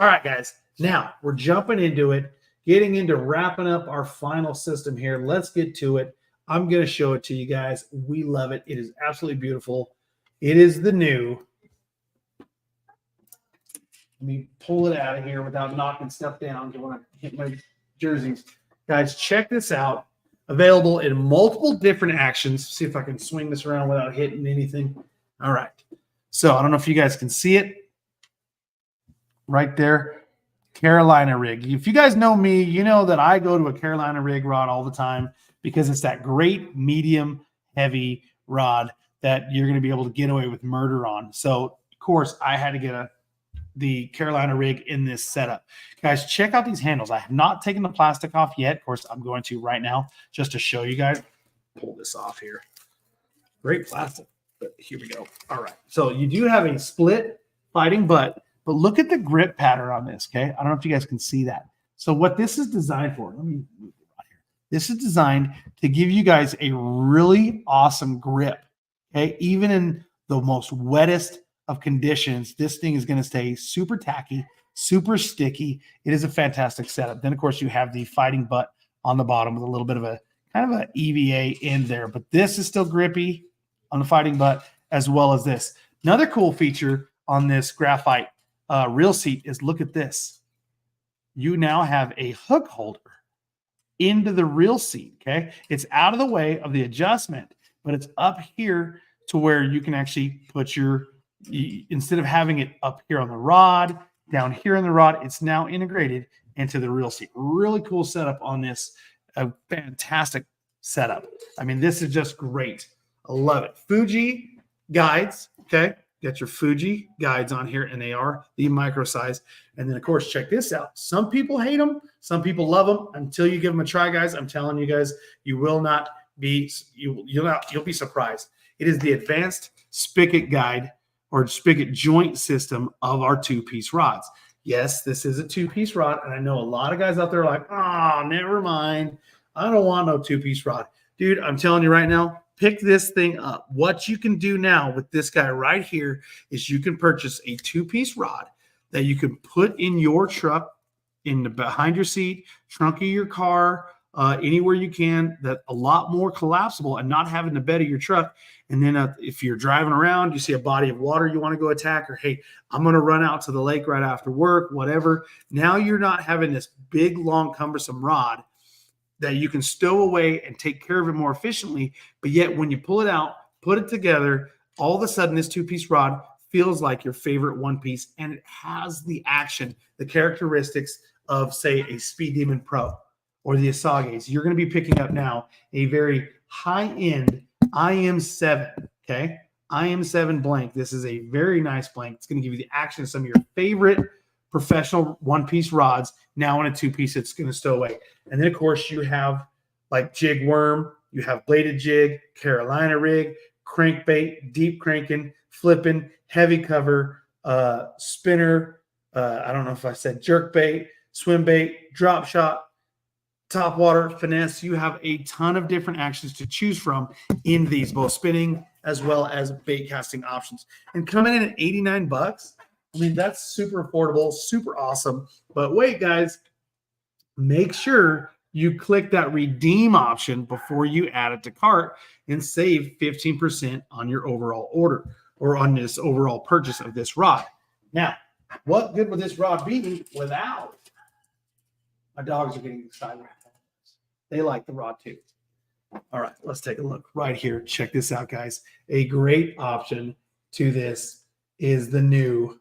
All right, guys. Now we're jumping into it, getting into wrapping up our final system here. Let's get to it. I'm going to show it to you guys. We love it. It is absolutely beautiful. It is the new. Let me pull it out of here without knocking stuff down. I want to hit my jerseys. Guys, check this out. Available in multiple different actions. See if I can swing this around without hitting anything. All right. So I don't know if you guys can see it. Right there. Carolina rig. If you guys know me, you know that I go to a Carolina rig rod all the time because it's that great medium heavy rod that you're going to be able to get away with murder on. So, of course, I had to get the Carolina rig in this setup. Guys, check out these handles. I have not taken the plastic off yet. Of course, I'm going to right now just to show you guys. Pull this off here. Great plastic. But here we go. All right. So you do have a split fighting butt, but look at the grip pattern on this, okay? I don't know if you guys can see that. So what this is designed for, let me move it right here. This is designed to give you guys a really awesome grip, okay? Even in the most wettest of conditions, this thing is going to stay super tacky, super sticky. It is a fantastic setup. Then, of course, you have the fighting butt on the bottom with a little bit of a kind of an EVA in there. But this is still grippy on the fighting butt as well as this. Another cool feature on this graphite reel seat is look at this. You now have a hook holder into the reel seat, okay? It's out of the way of the adjustment, but it's up here to where you can actually put your, instead of having it up here on the rod, down here in the rod, it's now integrated into the reel seat. Really cool setup on this. A fantastic setup. I mean, this is just great. I love it. Fuji guides, okay? Got your Fuji guides on here, and they are the micro size. And then, of course, check this out. Some people hate them. Some people love them. Until you give them a try, guys, I'm telling you guys, you will not be, you'll be surprised. It is the advanced spigot guide or spigot joint system of our two-piece rods. Yes, this is a two-piece rod, and I know a lot of guys out there are like, oh, never mind. I don't want no two-piece rod. Dude, I'm telling you right now, pick this thing up. What you can do now with this guy right here is you can purchase a two-piece rod that you can put in your truck, in the behind your seat, trunk of your car, anywhere you can, that a lot more collapsible and not having the bed of your truck. And then if you're driving around, you see a body of water you want to go attack, or hey, I'm going to run out to the lake right after work, whatever. Now you're not having this big, long, cumbersome rod that you can stow away and take care of it more efficiently. But yet when you pull it out, put it together, all of a sudden this two-piece rod feels like your favorite one piece, and it has the action, the characteristics of, say, a Speed Demon Pro or the Asages. You're going to be picking up now a very high-end IM7, okay? IM7 blank. This is a very nice blank. It's going to give you the action of some of your favorite professional one-piece rods now in a two-piece it's going to stow away. And then, of course, you have like jig worm, you have bladed jig, Carolina rig, crankbait, deep cranking, flipping, heavy cover, spinner, I don't know if I said jerk bait, swim bait, drop shot, top water, finesse. You have a ton of different actions to choose from in these, both spinning as well as bait casting options. And coming in at 89 bucks, I mean, that's super affordable, super awesome. But wait, guys, make sure you click that redeem option before you add it to cart and save 15% on your overall order or on this overall purchase of this rod. Now, what good would this rod be without? My dogs are getting excited. They like the rod too. All right, let's take a look right here. Check this out, guys. A great option to this is the new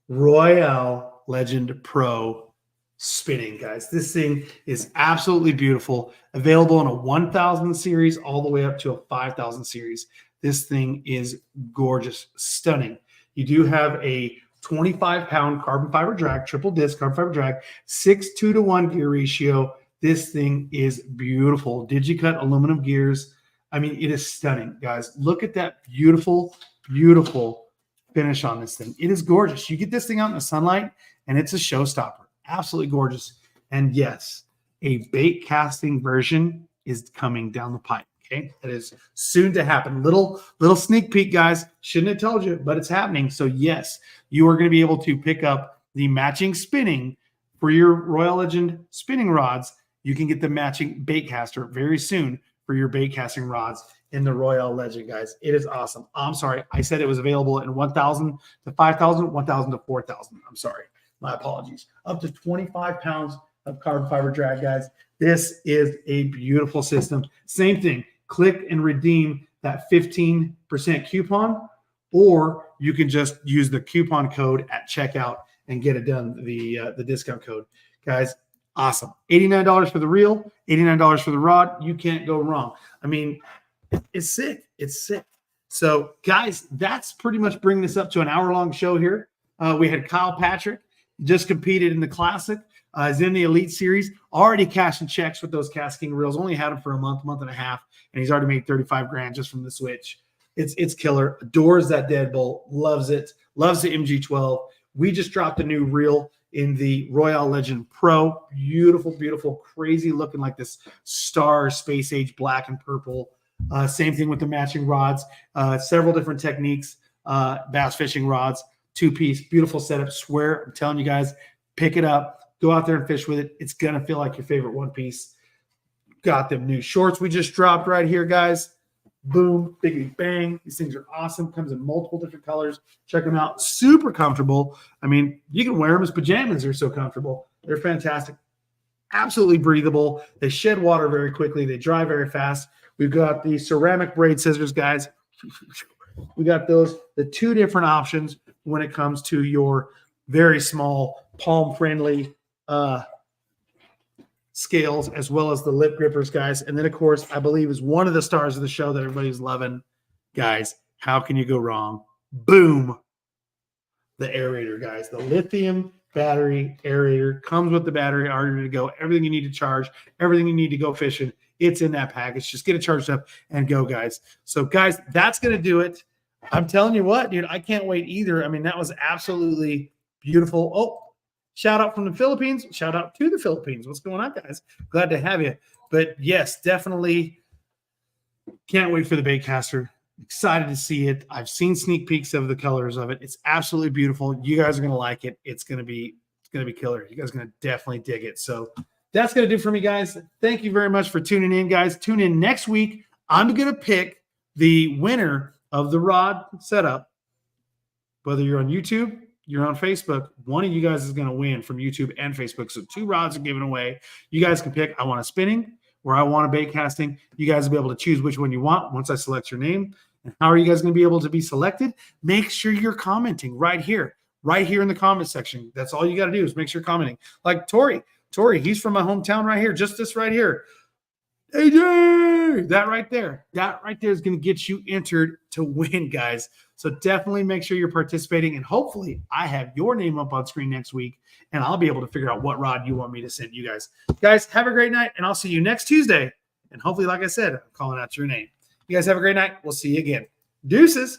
Royale Legend Pro spinning, guys. This thing is absolutely beautiful. Available in a 1000 series all the way up to a 5000 series. This thing is gorgeous, stunning. You do have a 25-pound carbon fiber drag, triple disc carbon fiber drag, 6:2-to-1 gear ratio. This thing is beautiful. Digicut aluminum gears. I mean, it is stunning, guys. Look at that beautiful, beautiful finish on this thing. It is gorgeous. You get this thing out in the sunlight, and it's a showstopper. Absolutely gorgeous. And yes, a bait casting version is coming down the pipe. Okay, that is soon to happen. Little sneak peek, guys. Shouldn't have told you, but it's happening. So yes, you are going to be able to pick up the matching spinning for your Royale Legend spinning rods. You can get the matching bait caster very soon for your bait casting rods in the Royale Legend, guys. It is awesome. I'm sorry. I said it was available in 1,000 to 5,000, 1,000 to 4,000. I'm sorry. My apologies. Up to 25 pounds of carbon fiber drag, guys. This is a beautiful system. Same thing. Click and redeem that 15% coupon, or you can just use the coupon code at checkout and get it done, the discount code. Guys, awesome. $89 for the reel, $89 for the rod. You can't go wrong. I mean, it's sick. It's sick. So, guys, that's pretty much bringing us up to an hour-long show here. We had Kyle Patrick, just competed in the Classic, is in the Elite Series, already cashing checks with those KastKing reels. Only had them for a month and a half, and he's already made 35 grand just from the switch. It's killer. Adores that deadbolt. Loves it. Loves the MG12. We just dropped a new reel in the Royale Legend Pro. Beautiful, beautiful, crazy looking like this star space age black and purple. Same thing with the matching rods. Several different techniques. Bass fishing rods, two-piece, beautiful setup. Swear, I'm telling you guys, pick it up. Go out there and fish with it. It's going to feel like your favorite one piece. Got them new shorts we just dropped right here, guys. Boom, biggity bang. These things are awesome. Comes in multiple different colors. Check them out. Super comfortable. I mean, you can wear them as pajamas. They're so comfortable. They're fantastic. Absolutely breathable. They shed water very quickly. They dry very fast. We've got the ceramic braid scissors, guys. We got those, the two different options when it comes to your very small, palm-friendly scales, as well as the lip grippers, guys. And then, of course, I believe is one of the stars of the show that everybody's loving. Guys, how can you go wrong? Boom. The Airator, guys. The lithium battery Airator comes with the battery, all ready to go. Everything you need to charge, everything you need to go fishing, it's in that package. Just get it charged up and go, guys. So, guys, that's going to do it. I'm telling you what, dude, I can't wait either. I mean, that was absolutely beautiful. Oh, shout out from the Philippines. Shout out to the Philippines. What's going on, guys? Glad to have you. But yes, definitely can't wait for the Baitcaster. Excited to see it. I've seen sneak peeks of the colors of it. It's absolutely beautiful. You guys are going to like it. It's going to be killer. You guys are going to definitely dig it. So that's going to do for me, guys. Thank you very much for tuning in, guys. Tune in next week. I'm going to pick the winner of the rod setup. Whether you're on YouTube, you're on Facebook, one of you guys is going to win from YouTube and Facebook. So 2 rods are given away. You guys can pick, I want a spinning or I want a bait casting. You guys will be able to choose which one you want once I select your name. And how are you guys going to be able to be selected? Make sure you're commenting right here in the comment section. That's all you got to do is make sure you're commenting. Like Tori, he's from my hometown right here, just this right here. AJ, that right there is going to get you entered to win, guys. So definitely make sure you're participating, and hopefully I have your name up on screen next week, and I'll be able to figure out what rod you want me to send you guys. Guys, have a great night, and I'll see you next Tuesday. And hopefully, like I said, I'm calling out your name. You guys have a great night. We'll see you again. Deuces.